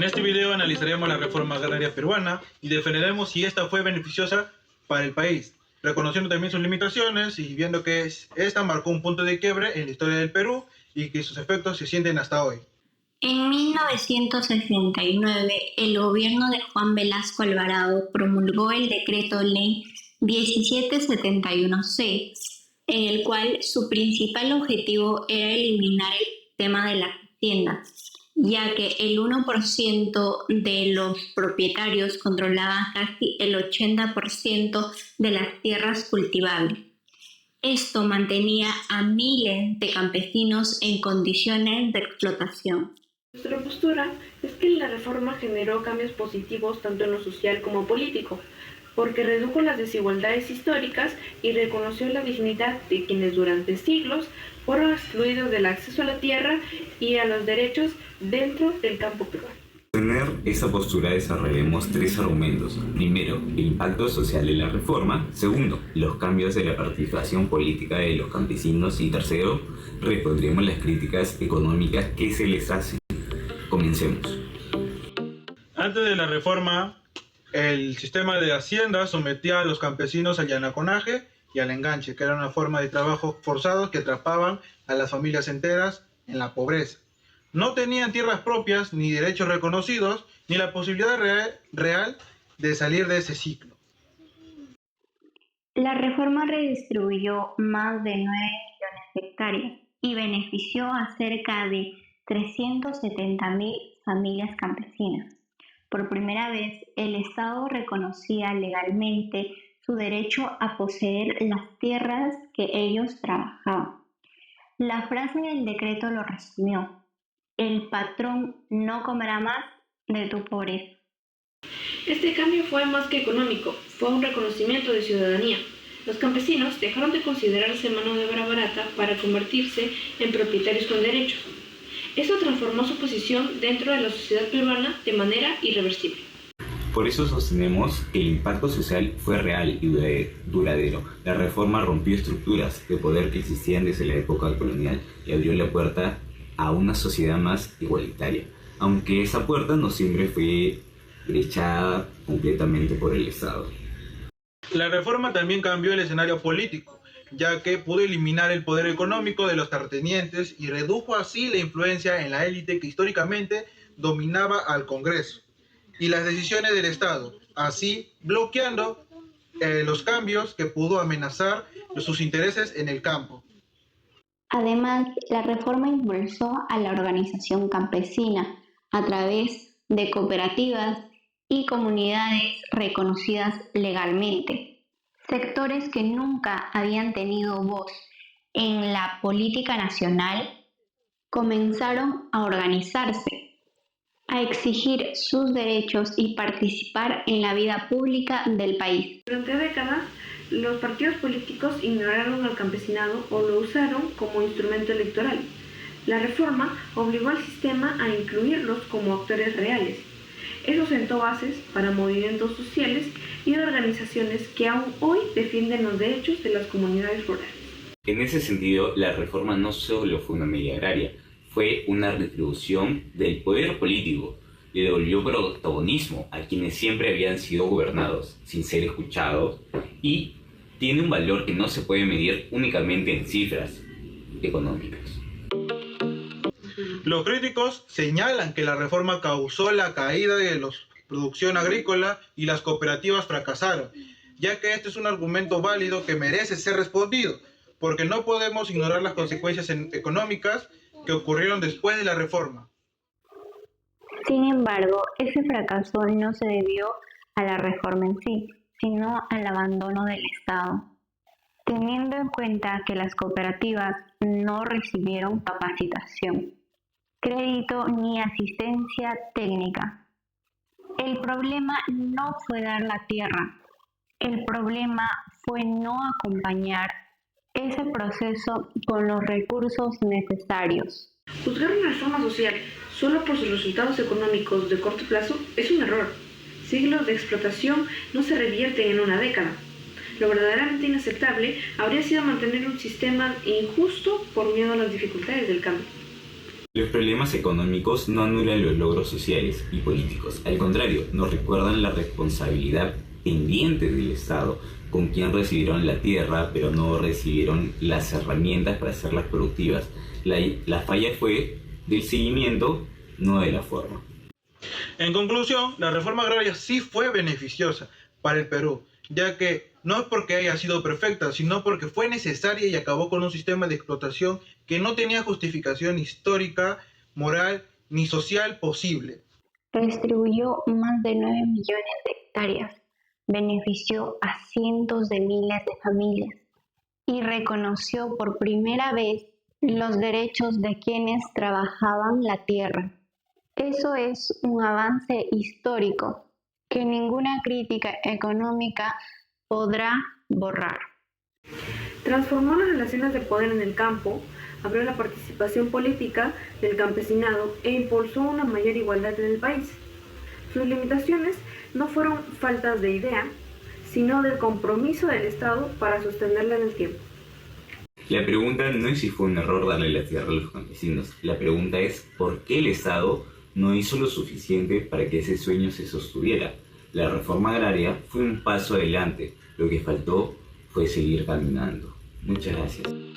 En este video analizaremos la reforma agraria peruana y defenderemos si esta fue beneficiosa para el país, reconociendo también sus limitaciones y viendo que esta marcó un punto de quiebre en la historia del Perú y que sus efectos se sienten hasta hoy. En 1969, el gobierno de Juan Velasco Alvarado promulgó el Decreto Ley 1771C, en el cual su principal objetivo era eliminar el tema de la hacienda, ya que el 1% de los propietarios controlaban casi el 80% de las tierras cultivables. Esto mantenía a miles de campesinos en condiciones de explotación. Nuestra postura es que la reforma generó cambios positivos tanto en lo social como político, porque redujo las desigualdades históricas y reconoció la dignidad de quienes durante siglos fueron excluidos del acceso a la tierra y a los derechos dentro del campo peruano. Para tener esa postura desarrollaremos tres argumentos. Primero, el impacto social de la reforma. Segundo, los cambios de la participación política de los campesinos. Y tercero, respondremos las críticas económicas que se les hacen. Comencemos. Antes de la reforma, el sistema de hacienda sometía a los campesinos al llanaconaje y al enganche, que era una forma de trabajo forzado que atrapaban a las familias enteras en la pobreza. No tenían tierras propias, ni derechos reconocidos, ni la posibilidad real de salir de ese ciclo. La reforma redistribuyó más de 9 millones de hectáreas y benefició a cerca de 370.000 familias campesinas. Por primera vez, el Estado reconocía legalmente su derecho a poseer las tierras que ellos trabajaban. La frase del decreto lo resumió: el patrón no comerá más de tu pobreza. Este cambio fue más que económico, fue un reconocimiento de ciudadanía. Los campesinos dejaron de considerarse mano de obra barata para convertirse en propietarios con derechos. Eso transformó su posición dentro de la sociedad peruana de manera irreversible. Por eso sostenemos que el impacto social fue real y duradero. La reforma rompió estructuras de poder que existían desde la época colonial y abrió la puerta a una sociedad más igualitaria, aunque esa puerta no siempre fue brechada completamente por el Estado. La reforma también cambió el escenario político, ya que pudo eliminar el poder económico de los terratenientes y redujo así la influencia en la élite que históricamente dominaba al Congreso y las decisiones del Estado, así bloqueando los cambios que pudo amenazar sus intereses en el campo. Además, la reforma impulsó a la organización campesina a través de cooperativas y comunidades reconocidas legalmente, sectores que nunca habían tenido voz en la política nacional comenzaron a organizarse, a exigir sus derechos y participar en la vida pública del país. Durante décadas, los partidos políticos ignoraron al campesinado o lo usaron como instrumento electoral. La reforma obligó al sistema a incluirlos como actores reales. Eso sentó bases para movimientos sociales y organizaciones que aún hoy defienden los derechos de las comunidades rurales. En ese sentido, la reforma no solo fue una medida agraria, fue una retribución del poder político. Le devolvió protagonismo a quienes siempre habían sido gobernados sin ser escuchados y tiene un valor que no se puede medir únicamente en cifras económicas. Los críticos señalan que la reforma causó la caída de la producción agrícola y las cooperativas fracasaron, ya que este es un argumento válido que merece ser respondido, porque no podemos ignorar las consecuencias económicas que ocurrieron después de la reforma. Sin embargo, ese fracaso no se debió a la reforma en sí, sino al abandono del Estado. Teniendo en cuenta que las cooperativas no recibieron capacitación, crédito ni asistencia técnica. El problema no fue dar la tierra, el problema fue no acompañar ese proceso con los recursos necesarios. Juzgar una reforma social solo por sus resultados económicos de corto plazo es un error. Siglos de explotación no se revierten en una década. Lo verdaderamente inaceptable habría sido mantener un sistema injusto por miedo a las dificultades del cambio. Los problemas económicos no anulan los logros sociales y políticos. Al contrario, nos recuerdan la responsabilidad pendiente del Estado, con quien recibieron la tierra, pero no recibieron las herramientas para hacerlas productivas. La falla fue del seguimiento, no de la forma. En conclusión, la reforma agraria sí fue beneficiosa para el Perú, ya que no es porque haya sido perfecta, sino porque fue necesaria y acabó con un sistema de explotación que no tenía justificación histórica, moral ni social posible. Distribuyó más de 9 millones de hectáreas, benefició a cientos de miles de familias y reconoció por primera vez los derechos de quienes trabajaban la tierra. Eso es un avance histórico que ninguna crítica económica podrá borrar. Transformó las relaciones de poder en el campo, abrió la participación política del campesinado e impulsó una mayor igualdad en el país. Sus limitaciones no fueron faltas de idea, sino del compromiso del Estado para sostenerla en el tiempo. La pregunta no es si fue un error darle la tierra a los campesinos. La pregunta es ¿por qué el Estado no hizo lo suficiente para que ese sueño se sostuviera? La reforma agraria fue un paso adelante. Lo que faltó fue seguir caminando. Muchas gracias.